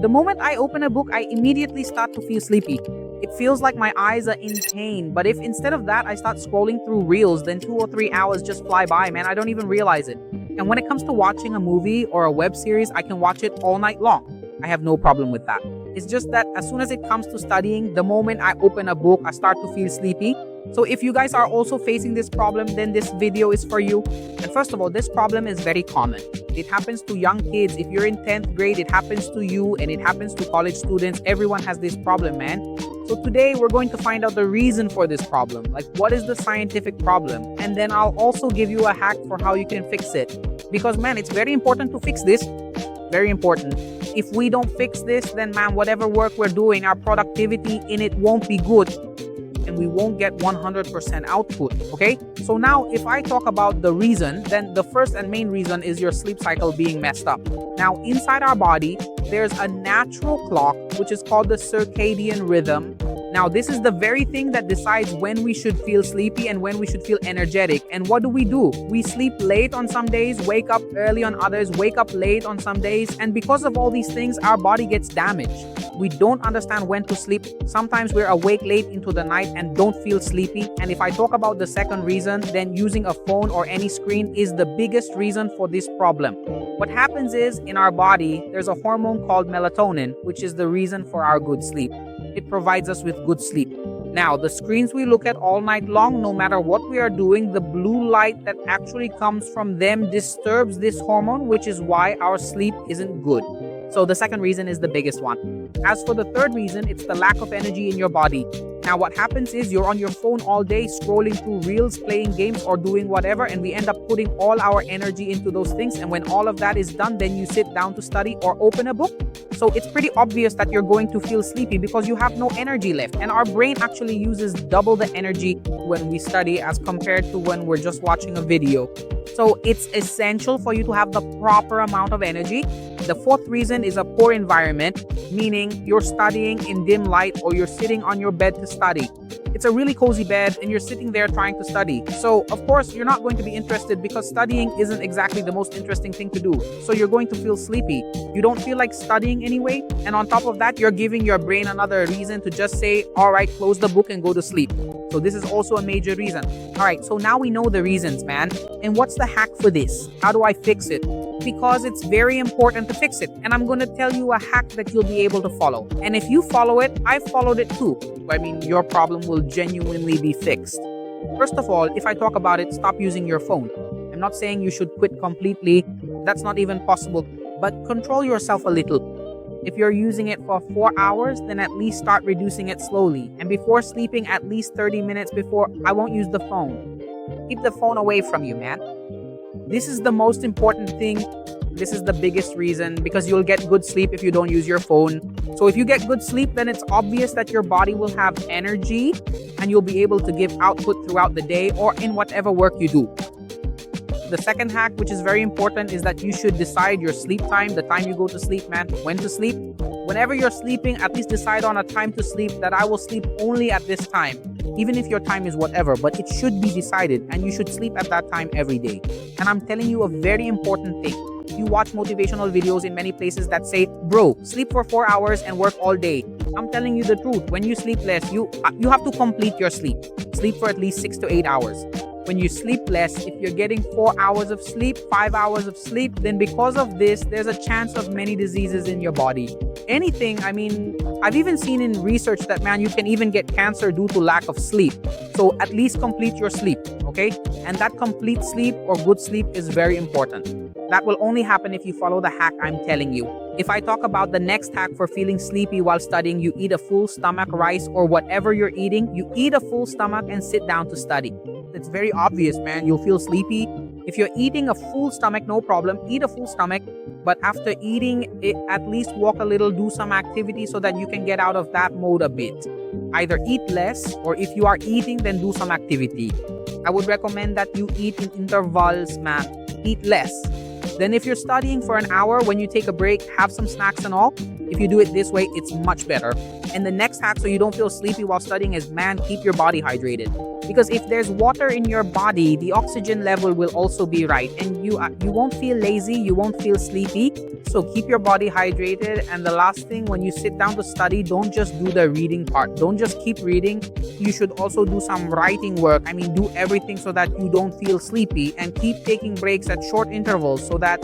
The moment I open a book, I immediately start to feel sleepy. It feels like my eyes are in pain. But if instead of that, I start scrolling through reels, then 2 or 3 hours just fly by, man. I don't even realize it. And when it comes to watching a movie or a web series, I can watch it all night long. I have no problem with that. It's just that as soon as it comes to studying, the moment I open a book, I start to feel sleepy. So if you guys are also facing this problem, then this video is for you. And first of all, this problem is very common. It happens to young kids. If you're in 10th grade, it happens to you, and it happens to college students. Everyone has this problem, man. So today we're going to find out the reason for this problem. Like, what is the scientific problem? And then I'll also give you a hack for how you can fix it. Because, man, it's very important to fix this. Very important. If we don't fix this, then, man, whatever work we're doing, our productivity in it won't be good. And we won't get 100% output, okay? So now, if I talk about the reason, then the first and main reason is your sleep cycle being messed up. Now, inside our body, there's a natural clock, which is called the circadian rhythm. Now, this is the very thing that decides when we should feel sleepy and when we should feel energetic. And what do? We sleep late on some days, wake up early on others, wake up late on some days. And because of all these things, our body gets damaged. We don't understand when to sleep. Sometimes we're awake late into the night and don't feel sleepy. And if I talk about the second reason, then using a phone or any screen is the biggest reason for this problem. What happens is, in our body, there's a hormone called melatonin, which is the reason for our good sleep. It provides us with good sleep. Now, the screens we look at all night long, no matter what we are doing, the blue light that actually comes from them disturbs this hormone, which is why our sleep isn't good. So the second reason is the biggest one. As for the third reason, it's the lack of energy in your body. Now, what happens is you're on your phone all day, scrolling through reels, playing games, or doing whatever, and we end up putting all our energy into those things. And when all of that is done, then you sit down to study or open a book. So it's pretty obvious that you're going to feel sleepy because you have no energy left. And our brain actually uses double the energy when we study as compared to when we're just watching a video. So it's essential for you to have the proper amount of energy. The fourth reason is a poor environment, meaning you're studying in dim light or you're sitting on your bed to study. It's a really cozy bed and you're sitting there trying to study. So, of course, you're not going to be interested because studying isn't exactly the most interesting thing to do. So you're going to feel sleepy. You don't feel like studying anyway. And on top of that, you're giving your brain another reason to just say, all right, close the book and go to sleep. So this is also a major reason. All right, so now we know the reasons, man. And what's the hack for this? How do I fix it? Because it's very important to fix it. And I'm going to tell you a hack that you'll be able to follow. And if you follow it, I followed it too. I mean, your problem will genuinely be fixed. First of all, if I talk about it, stop using your phone. I'm not saying you should quit completely. That's not even possible. But control yourself a little. If you're using it for 4 hours, then at least start reducing it slowly. And before sleeping, at least 30 minutes before, I won't use the phone. Keep the phone away from you, man. This is the most important thing. This is the biggest reason because you'll get good sleep if you don't use your phone. So if you get good sleep, then it's obvious that your body will have energy and you'll be able to give output throughout the day or in whatever work you do. The second hack, which is very important, is that you should decide your sleep time, the time you go to sleep, man, when to sleep. Whenever you're sleeping, at least decide on a time to sleep that I will sleep only at this time. Even if your time is whatever, but it should be decided and you should sleep at that time every day. And I'm telling you a very important thing. You watch motivational videos in many places that say, bro, sleep for 4 hours and work all day. I'm telling you the truth. When you sleep less, you have to complete your sleep. Sleep for at least 6 to 8 hours. When you sleep less, if you're getting 4 hours of sleep, 5 hours of sleep, then because of this, there's a chance of many diseases in your body. Anything, I mean, I've even seen in research that, man, you can even get cancer due to lack of sleep. So at least complete your sleep, okay? And that complete sleep or good sleep is very important. That will only happen if you follow the hack I'm telling you. If I talk about the next hack for feeling sleepy while studying, you eat a full stomach rice or whatever you're eating, you eat a full stomach and sit down to study. It's very obvious, man. You'll feel sleepy. If you're eating a full stomach, no problem. Eat a full stomach. But after eating, at least walk a little, do some activity so that you can get out of that mode a bit. Either eat less, or if you are eating, then do some activity. I would recommend that you eat in intervals, man. Eat less. Then if you're studying for an hour, when you take a break, have some snacks and all. If you do it this way, it's much better. And the next hack so you don't feel sleepy while studying is, man, keep your body hydrated. Because if there's water in your body, the oxygen level will also be right, and you won't feel lazy, you won't feel sleepy. So keep your body hydrated. And the last thing, when you sit down to study, don't just do the reading part. Don't just keep reading. You should also do some writing work. I mean, do everything so that you don't feel sleepy, and keep taking breaks at short intervals so that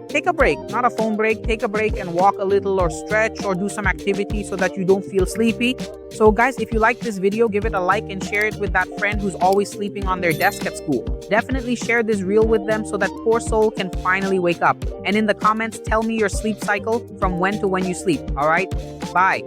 take a break, not a phone break. Take a break and walk a little or stretch or do some activity so that you don't feel sleepy. So guys, if you like this video, give it a like and share it with that friend who's always sleeping on their desk at school. Definitely share this reel with them so that poor soul can finally wake up. And in the comments, tell me your sleep cycle from when to when you sleep. All right? Bye.